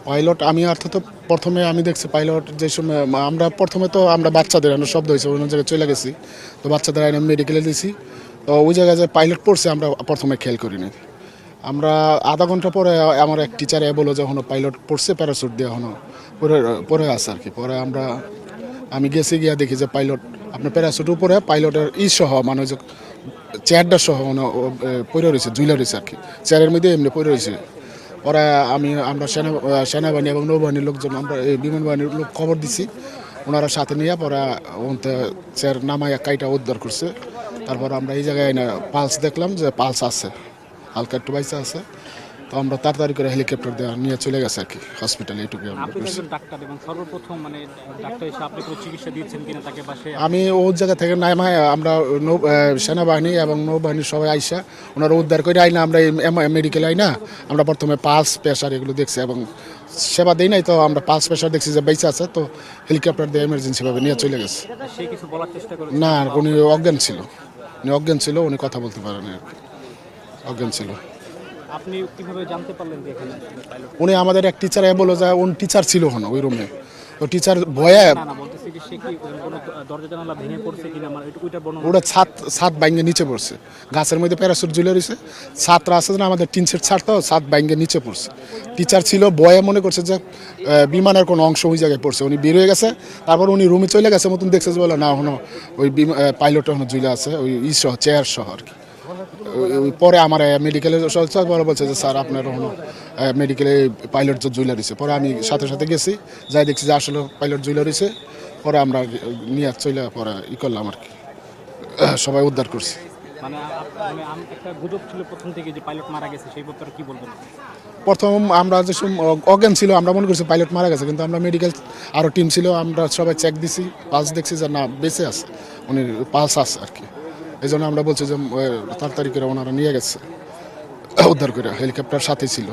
Pilot আমি অর্থাৎ প্রথমে আমি দেখছি পাইলট যে সময় আমরা প্রথমে তো আমরা বাচ্চাদের আমরা শব্দ হয়েছে অন্য জায়গায় চলে গেছি, তো বাচ্চাদের আইনে মেডিকেলে দিয়েছি। তো ওই জায়গায় যে পাইলট পড়ছে আমরা প্রথমে খেয়াল করিনি। আমরা আধা ঘন্টা পরে আমার এক টিচার বলো যে এখনো পাইলট পড়ছে প্যারাসুট দিয়ে এখনো পরে পরে আছে আর কি। পরে আমি গেছি গিয়া দেখি যে পাইলট আপনার প্যারাসুট উপরে পাইলটের সহ মানে যে চেয়ারটা সহ পড়ে রয়েছে, ঝুলে রয়েছে আর কি, চেয়ারের মধ্যে এমনি পড়ে রয়েছে। ওরা আমরা সেনাবাহিনী এবং নৌবাহিনীর লোকজন আমরা এই বিমান বাহিনীর লোক খবর দিছি, ওনারা সাথে নিয়ে পরে চেয়ার নামাইয়া কাইটা উদ্ধার করছে। তারপর আমরা এই জায়গায় পালস দেখলাম যে পালস আছে, হালকা একটু বাইসা আছে। তো আমরা তাড়াতাড়ি করে হেলিকপ্টার দেওয়া নিয়ে চলে গেছে আর কি হসপিটালে। এইটুকু আমি ওই জায়গা থেকে নামায় আমরা সেনাবাহিনী এবং নৌবাহিনীর সবাই আইসা ওনারা উদ্ধার করে আইনা আমরা মেডিকেলে আইনা আমরা প্রথমে পালস প্রেশার এগুলো দেখছি এবং সেবা দিই নাই। তো আমরা পালস প্রেশার দেখছি যে বেঁচে আছে, তো হেলিকপ্টার দিয়ে এমার্জেন্সিভাবে নিয়ে চলে গেছে। না, উনি অজ্ঞান ছিল, উনি কথা বলতে পারেন আর কি, অজ্ঞান ছিল। আপনি কিভাবে জানতে পারলেন যে এখানে পাইলট? উনি আমাদের এক টিচার বলো যে উনি টিচার ছিল ওখানে ওই রুমে, তো টিচার ভয়ে বলতেছি যে সে কি কোনো দরজা জানালা ভেঙে পড়ছে কিনা, মানে ওইটা বর্ণনা। ওটা ছাদ বাইঙ্গে নিচে পড়ছে, গাছের মধ্যে প্যারাসুট ঝুলে রয়েছে, ছাদরা আছে না আমাদের টিন সেট ছাদ, তো ছাদ বাইঙ্গে নিচে পড়ছে। টিচার ছিল ভয়ে মনে করছে যে বিমানের কোনো অংশ ওই জায়গায় পড়ছে, উনি বের হয়ে গেছে। তারপর উনি রুমে চলে গেছে মতন দেখছে যে বলে না এখনো ওই পাইলট এখনো ঝুলে আছে ওই সহ চেয়ার সহ আর কি। পরে আমার মেডিকেলে বলছে যে স্যার আপনার মেডিকেলে পাইলট যে জুইলার রয়েছে। পরে আমি সাথে সাথে গেছি, যাই দেখছি যে আসলে পাইলট জুইলার রয়েছে। পরে আমরা নিয়ে চলে পরে করলাম আর কি, সবাই উদ্ধার করছি। মানে একটা গুজব ছিল প্রথম থেকে যে পাইলট মারা গেছে, সেই ব্যাপারে কি বলবেন? প্রথম আমরা যে অজ্ঞান ছিল আমরা মনে করছি পাইলট মারা গেছে, কিন্তু আমরা মেডিকেল আরও টিম ছিল, আমরা সবাই চেক দিছি, পালস দেখছি যে না বেঁচে আছে, উনি পালস আছে আর কি। এই জন্য আমরা বলছি যে তাড়াতাড়ি করে ওনারা নিয়ে গেছে উদ্ধার করে, হেলিকপ্টার সাথে ছিল।